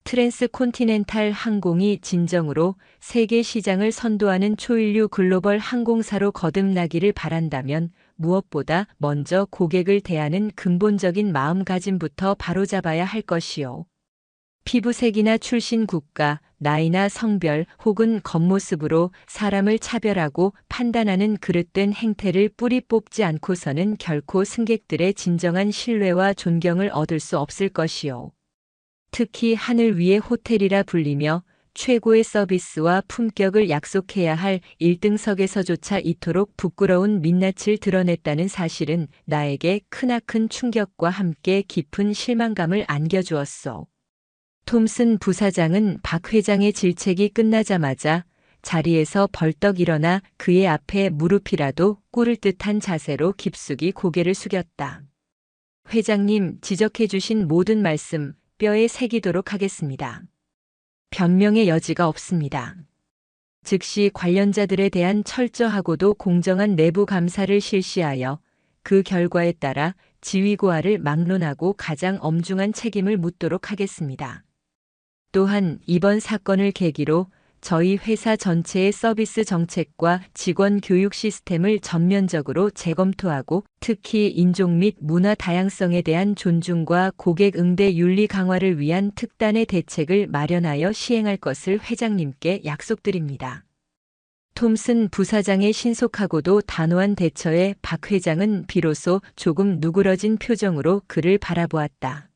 트랜스콘티넨탈 항공이 진정으로 세계 시장을 선도하는 초인류 글로벌 항공사로 거듭나기를 바란다면 무엇보다 먼저 고객을 대하는 근본적인 마음가짐부터 바로잡아야 할 것이요. 피부색이나 출신 국가, 나이나 성별 혹은 겉모습으로 사람을 차별하고 판단하는 그릇된 행태를 뿌리 뽑지 않고서는 결코 승객들의 진정한 신뢰와 존경을 얻을 수 없을 것이요. 특히 하늘 위의 호텔이라 불리며 최고의 서비스와 품격을 약속해야 할 1등석에서조차 이토록 부끄러운 민낯을 드러냈다는 사실은 나에게 크나큰 충격과 함께 깊은 실망감을 안겨주었소. 톰슨 부사장은 박 회장의 질책이 끝나자마자 자리에서 벌떡 일어나 그의 앞에 무릎이라도 꿇을 듯한 자세로 깊숙이 고개를 숙였다. 회장님, 지적해 주신 모든 말씀 뼈에 새기도록 하겠습니다. 변명의 여지가 없습니다. 즉시 관련자들에 대한 철저하고도 공정한 내부 감사를 실시하여 그 결과에 따라 지위고하를 막론하고 가장 엄중한 책임을 묻도록 하겠습니다. 또한 이번 사건을 계기로 저희 회사 전체의 서비스 정책과 직원 교육 시스템을 전면적으로 재검토하고 특히 인종 및 문화 다양성에 대한 존중과 고객 응대 윤리 강화를 위한 특단의 대책을 마련하여 시행할 것을 회장님께 약속드립니다. 톰슨 부사장의 신속하고도 단호한 대처에 박 회장은 비로소 조금 누그러진 표정으로 그를 바라보았다.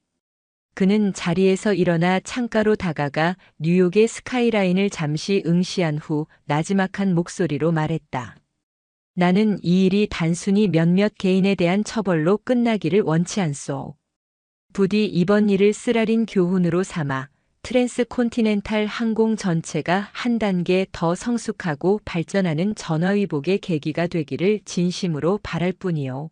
그는 자리에서 일어나 창가로 다가가 뉴욕의 스카이라인을 잠시 응시한 후 나지막한 목소리로 말했다. 나는 이 일이 단순히 몇몇 개인에 대한 처벌로 끝나기를 원치 않소. 부디 이번 일을 쓰라린 교훈으로 삼아 트랜스콘티넨탈 항공 전체가 한 단계 더 성숙하고 발전하는 전화위복의 계기가 되기를 진심으로 바랄 뿐이요.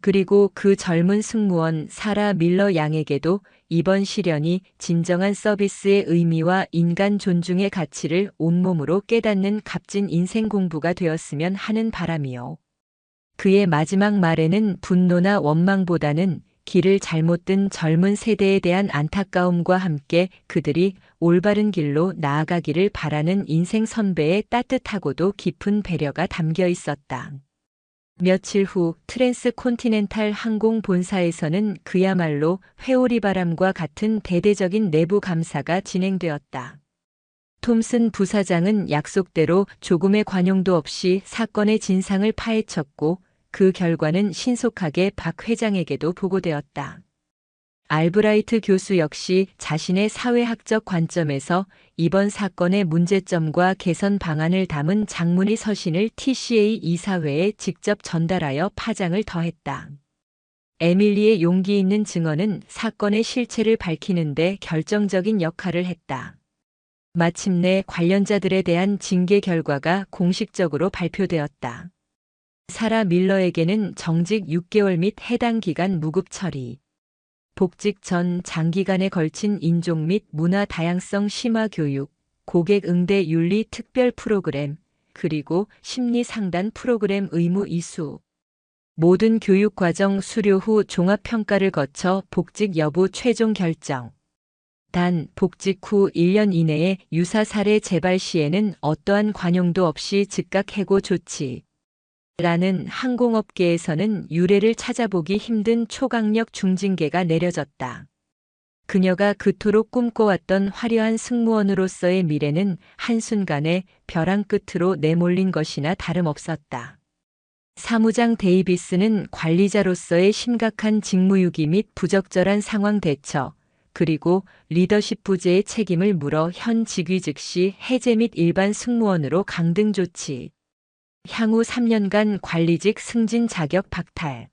그리고 그 젊은 승무원 사라 밀러 양에게도 이번 시련이 진정한 서비스의 의미와 인간 존중의 가치를 온몸으로 깨닫는 값진 인생 공부가 되었으면 하는 바람이요. 그의 마지막 말에는 분노나 원망보다는 길을 잘못 든 젊은 세대에 대한 안타까움과 함께 그들이 올바른 길로 나아가기를 바라는 인생 선배의 따뜻하고도 깊은 배려가 담겨 있었다. 며칠 후 트랜스콘티넨탈 항공 본사에서는 그야말로 회오리바람과 같은 대대적인 내부 감사가 진행되었다. 톰슨 부사장은 약속대로 조금의 관용도 없이 사건의 진상을 파헤쳤고 그 결과는 신속하게 박 회장에게도 보고되었다. 알브라이트 교수 역시 자신의 사회학적 관점에서 이번 사건의 문제점과 개선 방안을 담은 장문의 서신을 TCA 이사회에 직접 전달하여 파장을 더했다. 에밀리의 용기 있는 증언은 사건의 실체를 밝히는 데 결정적인 역할을 했다. 마침내 관련자들에 대한 징계 결과가 공식적으로 발표되었다. 사라 밀러에게는 정직 6개월 및 해당 기간 무급 처리, 복직 전 장기간에 걸친 인종 및 문화 다양성 심화 교육, 고객 응대 윤리 특별 프로그램, 그리고 심리 상담 프로그램 의무 이수. 모든 교육 과정 수료 후 종합 평가를 거쳐 복직 여부 최종 결정. 단 복직 후 1년 이내에 유사 사례 재발 시에는 어떠한 관용도 없이 즉각 해고 조치. 라는 항공업계에서는 유례를 찾아보기 힘든 초강력 중징계가 내려졌다. 그녀가 그토록 꿈꿔왔던 화려한 승무원으로서의 미래는 한순간에 벼랑 끝으로 내몰린 것이나 다름없었다. 사무장 데이비스는 관리자로서의 심각한 직무유기 및 부적절한 상황 대처, 그리고 리더십 부재의 책임을 물어 현 직위 즉시 해제 및 일반 승무원으로 강등 조치. 향후 3년간 관리직 승진 자격 박탈,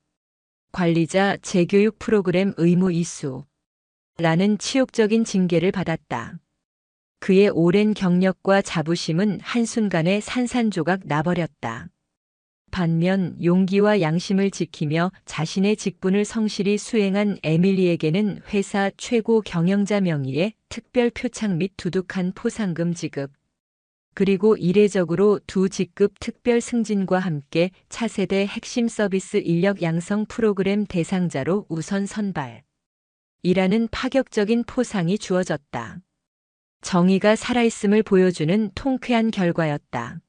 관리자 재교육 프로그램 의무 이수 라는 치욕적인 징계를 받았다. 그의 오랜 경력과 자부심은 한순간에 산산조각 나버렸다. 반면 용기와 양심을 지키며 자신의 직분을 성실히 수행한 에밀리에게는 회사 최고 경영자 명의의 특별 표창 및 두둑한 포상금 지급, 그리고 이례적으로 두 직급 특별 승진과 함께 차세대 핵심 서비스 인력 양성 프로그램 대상자로 우선 선발. 이라는 파격적인 포상이 주어졌다. 정의가 살아있음을 보여주는 통쾌한 결과였다.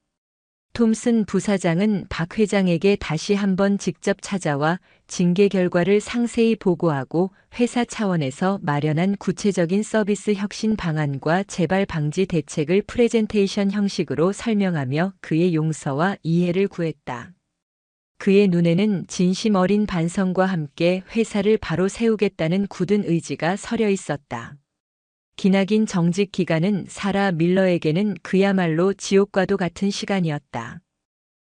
톰슨 부사장은 박 회장에게 다시 한번 직접 찾아와 징계 결과를 상세히 보고하고 회사 차원에서 마련한 구체적인 서비스 혁신 방안과 재발 방지 대책을 프레젠테이션 형식으로 설명하며 그의 용서와 이해를 구했다. 그의 눈에는 진심 어린 반성과 함께 회사를 바로 세우겠다는 굳은 의지가 서려 있었다. 기나긴 정직 기간은 사라 밀러에게는 그야말로 지옥과도 같은 시간이었다.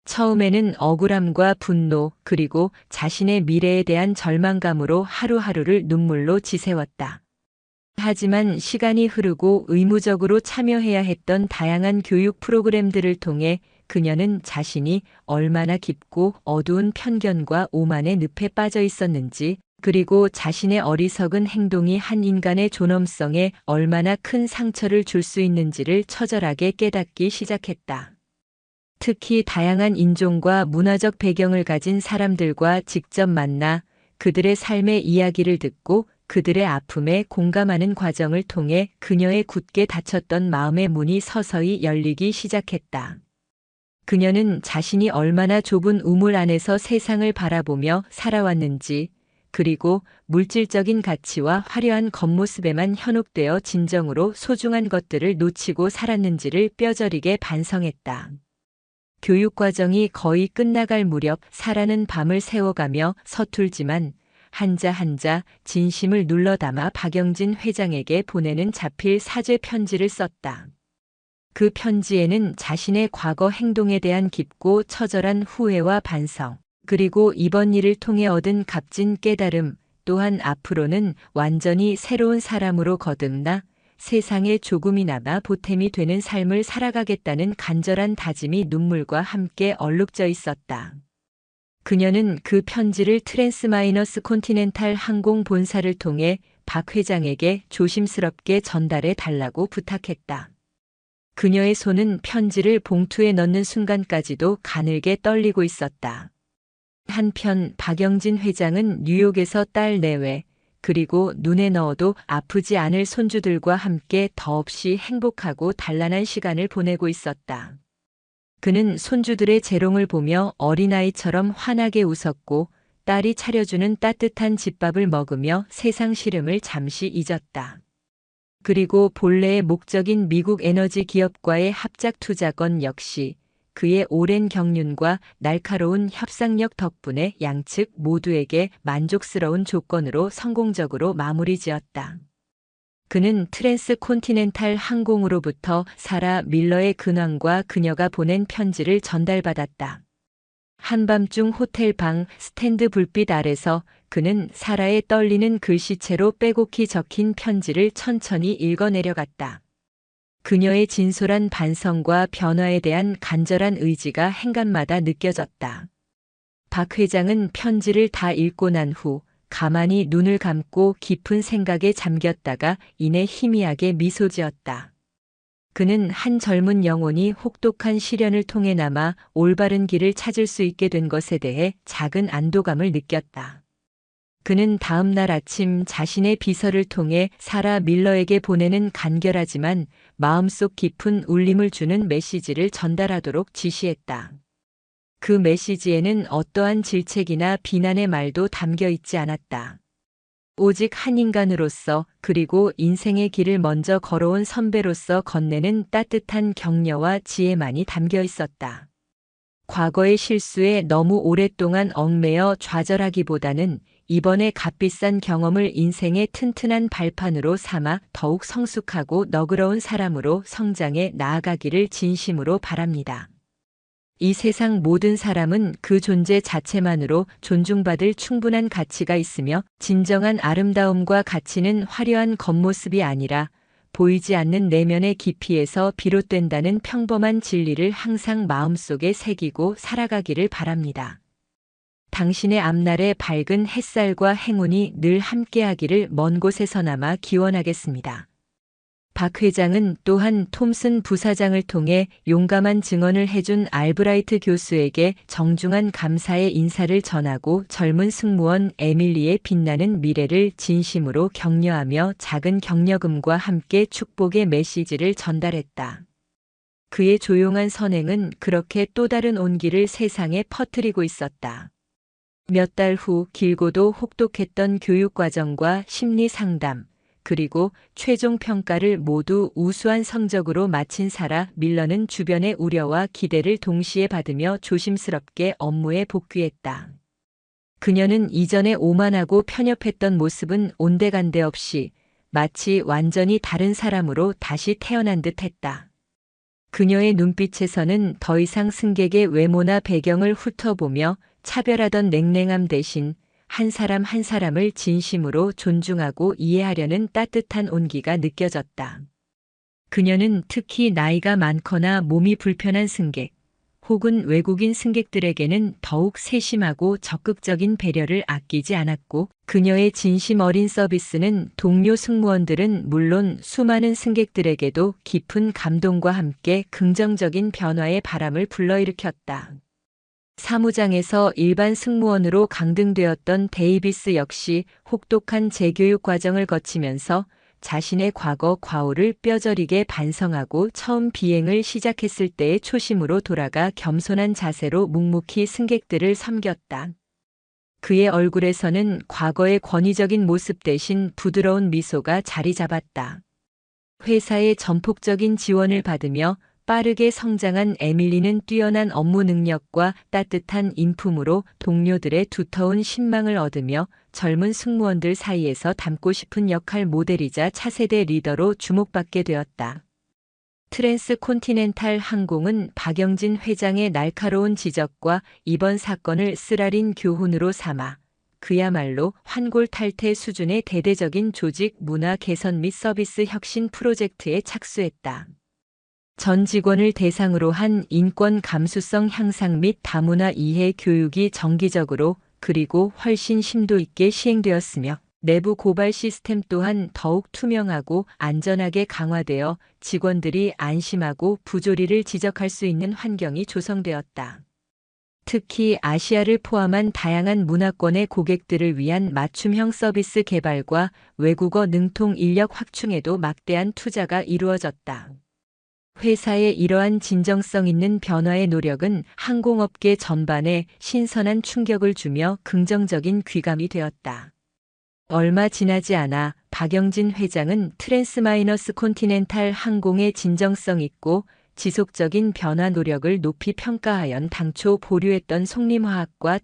처음에는 억울함과 분노 그리고 자신의 미래에 대한 절망감으로 하루하루를 눈물로 지새웠다. 하지만 시간이 흐르고 의무적으로 참여해야 했던 다양한 교육 프로그램들을 통해 그녀는 자신이 얼마나 깊고 어두운 편견과 오만의 늪에 빠져 있었는지 그리고 자신의 어리석은 행동이 한 인간의 존엄성에 얼마나 큰 상처를 줄 수 있는지를 처절하게 깨닫기 시작했다. 특히 다양한 인종과 문화적 배경을 가진 사람들과 직접 만나 그들의 삶의 이야기를 듣고 그들의 아픔에 공감하는 과정을 통해 그녀의 굳게 닫혔던 마음의 문이 서서히 열리기 시작했다. 그녀는 자신이 얼마나 좁은 우물 안에서 세상을 바라보며 살아왔는지, 그리고 물질적인 가치와 화려한 겉모습에만 현혹되어 진정으로 소중한 것들을 놓치고 살았는지를 뼈저리게 반성했다. 교육과정이 거의 끝나갈 무렵 사라는 밤을 새워가며 서툴지만 한자 한자 진심을 눌러 담아 박영진 회장에게 보내는 자필 사죄 편지를 썼다. 그 편지에는 자신의 과거 행동에 대한 깊고 처절한 후회와 반성, 그리고 이번 일을 통해 얻은 값진 깨달음, 또한 앞으로는 완전히 새로운 사람으로 거듭나 세상에 조금이나마 보탬이 되는 삶을 살아가겠다는 간절한 다짐이 눈물과 함께 얼룩져 있었다. 그녀는 그 편지를 트랜스마이너스 콘티넨탈 항공 본사를 통해 박 회장에게 조심스럽게 전달해 달라고 부탁했다. 그녀의 손은 편지를 봉투에 넣는 순간까지도 가늘게 떨리고 있었다. 한편 박영진 회장은 뉴욕에서 딸 내외, 그리고 눈에 넣어도 아프지 않을 손주들과 함께 더없이 행복하고 단란한 시간을 보내고 있었다. 그는 손주들의 재롱을 보며 어린아이처럼 환하게 웃었고 딸이 차려주는 따뜻한 집밥을 먹으며 세상 시름을 잠시 잊었다. 그리고 본래의 목적인 미국 에너지 기업과의 합작 투자건 역시 그의 오랜 경륜과 날카로운 협상력 덕분에 양측 모두에게 만족스러운 조건으로 성공적으로 마무리 지었다. 그는 트랜스콘티넨탈 항공으로부터 사라 밀러의 근황과 그녀가 보낸 편지를 전달받았다. 한밤중 호텔 방 스탠드 불빛 아래서 그는 사라의 떨리는 글씨체로 빼곡히 적힌 편지를 천천히 읽어내려갔다. 그녀의 진솔한 반성과 변화에 대한 간절한 의지가 행간마다 느껴졌다. 박 회장은 편지를 다 읽고 난 후 가만히 눈을 감고 깊은 생각에 잠겼다가 이내 희미하게 미소 지었다. 그는 한 젊은 영혼이 혹독한 시련을 통해나마 올바른 길을 찾을 수 있게 된 것에 대해 작은 안도감을 느꼈다. 그는 다음 날 아침 자신의 비서를 통해 사라 밀러에게 보내는 간결하지만 마음속 깊은 울림을 주는 메시지를 전달하도록 지시했다. 그 메시지에는 어떠한 질책이나 비난의 말도 담겨 있지 않았다. 오직 한 인간으로서 그리고 인생의 길을 먼저 걸어온 선배로서 건네는 따뜻한 격려와 지혜만이 담겨 있었다. 과거의 실수에 너무 오랫동안 얽매여 좌절하기보다는 이번에 값비싼 경험을 인생의 튼튼한 발판으로 삼아 더욱 성숙하고 너그러운 사람으로 성장해 나아가기를 진심으로 바랍니다. 이 세상 모든 사람은 그 존재 자체만으로 존중받을 충분한 가치가 있으며 진정한 아름다움과 가치는 화려한 겉모습이 아니라 보이지 않는 내면의 깊이에서 비롯된다는 평범한 진리를 항상 마음속에 새기고 살아가기를 바랍니다. 당신의 앞날에 밝은 햇살과 행운이 늘 함께하기를 먼 곳에서나마 기원하겠습니다. 박 회장은 또한 톰슨 부사장을 통해 용감한 증언을 해준 알브라이트 교수에게 정중한 감사의 인사를 전하고 젊은 승무원 에밀리의 빛나는 미래를 진심으로 격려하며 작은 격려금과 함께 축복의 메시지를 전달했다. 그의 조용한 선행은 그렇게 또 다른 온기를 세상에 퍼뜨리고 있었다. 몇 달 후 길고도 혹독했던 교육과정과 심리상담, 그리고 최종 평가를 모두 우수한 성적으로 마친 사라 밀러는 주변의 우려와 기대를 동시에 받으며 조심스럽게 업무에 복귀했다. 그녀는 이전에 오만하고 편협했던 모습은 온데간데 없이 마치 완전히 다른 사람으로 다시 태어난 듯 했다. 그녀의 눈빛에서는 더 이상 승객의 외모나 배경을 훑어보며 차별하던 냉랭함 대신 한 사람 한 사람을 진심으로 존중하고 이해하려는 따뜻한 온기가 느껴졌다. 그녀는 특히 나이가 많거나 몸이 불편한 승객, 혹은 외국인 승객들에게는 더욱 세심하고 적극적인 배려를 아끼지 않았고, 그녀의 진심 어린 서비스는 동료 승무원들은 물론 수많은 승객들에게도 깊은 감동과 함께 긍정적인 변화의 바람을 불러일으켰다. 사무장에서 일반 승무원으로 강등되었던 데이비스 역시 혹독한 재교육 과정을 거치면서 자신의 과거 과오를 뼈저리게 반성하고 처음 비행을 시작했을 때의 초심으로 돌아가 겸손한 자세로 묵묵히 승객들을 섬겼다. 그의 얼굴에서는 과거의 권위적인 모습 대신 부드러운 미소가 자리 잡았다. 회사의 전폭적인 지원을 받으며 빠르게 성장한 에밀리는 뛰어난 업무 능력과 따뜻한 인품으로 동료들의 두터운 신망을 얻으며 젊은 승무원들 사이에서 닮고 싶은 역할 모델이자 차세대 리더로 주목받게 되었다. 트랜스콘티넨탈 항공은 박영진 회장의 날카로운 지적과 이번 사건을 쓰라린 교훈으로 삼아 그야말로 환골탈태 수준의 대대적인 조직 문화 개선 및 서비스 혁신 프로젝트에 착수했다. 전 직원을 대상으로 한 인권 감수성 향상 및 다문화 이해 교육이 정기적으로 그리고 훨씬 심도 있게 시행되었으며 내부 고발 시스템 또한 더욱 투명하고 안전하게 강화되어 직원들이 안심하고 부조리를 지적할 수 있는 환경이 조성되었다. 특히 아시아를 포함한 다양한 문화권의 고객들을 위한 맞춤형 서비스 개발과 외국어 능통 인력 확충에도 막대한 투자가 이루어졌다. 회사의 이러한 진정성 있는 변화의 노력은 항공업계 전반에 신선한 충격을 주며 긍정적인 귀감이 되었다. 얼마 지나지 않아 박영진 회장은 트랜스마이너스콘티넨탈 항공의 진정성 있고 지속적인 변화 노력을 높이 평가하여 당초 보류했던 속림화학과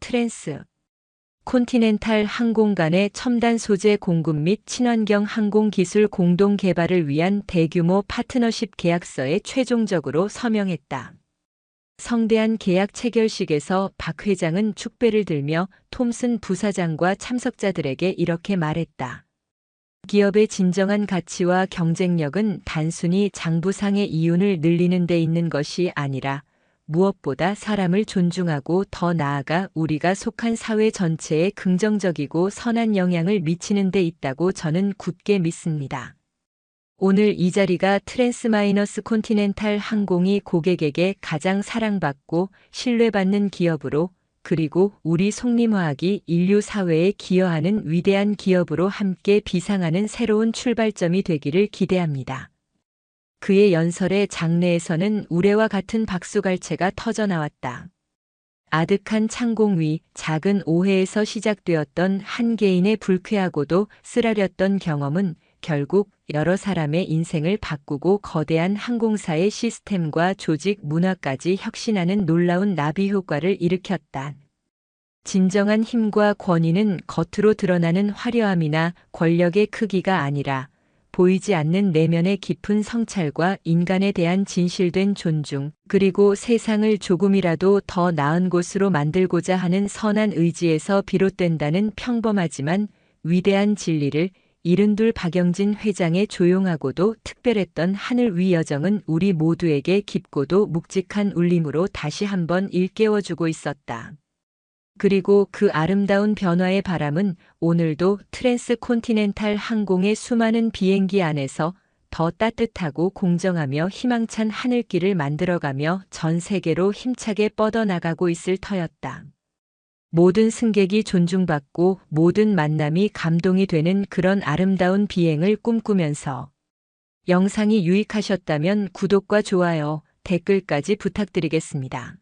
콘티넨탈 항공 간의 첨단 소재 공급 및 친환경 항공 기술 공동 개발을 위한 대규모 파트너십 계약서에 최종적으로 서명했다. 성대한 계약 체결식에서 박 회장은 축배를 들며 톰슨 부사장과 참석자들에게 이렇게 말했다. 기업의 진정한 가치와 경쟁력은 단순히 장부상의 이윤을 늘리는 데 있는 것이 아니라 무엇보다 사람을 존중하고 더 나아가 우리가 속한 사회 전체에 긍정적이고 선한 영향을 미치는 데 있다고 저는 굳게 믿습니다. 오늘 이 자리가 트랜스마이너스콘티넨탈 항공이 고객에게 가장 사랑받고 신뢰받는 기업으로 그리고 우리 속림화학이 인류 사회에 기여하는 위대한 기업으로 함께 비상하는 새로운 출발점이 되기를 기대합니다. 그의 연설의 장내에서는 우레와 같은 박수갈채가 터져나왔다. 아득한 창공 위 작은 오해에서 시작되었던 한 개인의 불쾌하고도 쓰라렸던 경험은 결국 여러 사람의 인생을 바꾸고 거대한 항공사의 시스템과 조직 문화까지 혁신하는 놀라운 나비 효과를 일으켰다. 진정한 힘과 권위는 겉으로 드러나는 화려함이나 권력의 크기가 아니라 보이지 않는 내면의 깊은 성찰과 인간에 대한 진실된 존중, 그리고 세상을 조금이라도 더 나은 곳으로 만들고자 하는 선한 의지에서 비롯된다는 평범하지만 위대한 진리를 이른둘 박영진 회장의 조용하고도 특별했던 하늘 위 여정은 우리 모두에게 깊고도 묵직한 울림으로 다시 한번 일깨워주고 있었다. 그리고 그 아름다운 변화의 바람은 오늘도 트랜스콘티넨탈 항공의 수많은 비행기 안에서 더 따뜻하고 공정하며 희망찬 하늘길을 만들어가며 전 세계로 힘차게 뻗어나가고 있을 터였다. 모든 승객이 존중받고 모든 만남이 감동이 되는 그런 아름다운 비행을 꿈꾸면서 영상이 유익하셨다면 구독과 좋아요, 댓글까지 부탁드리겠습니다.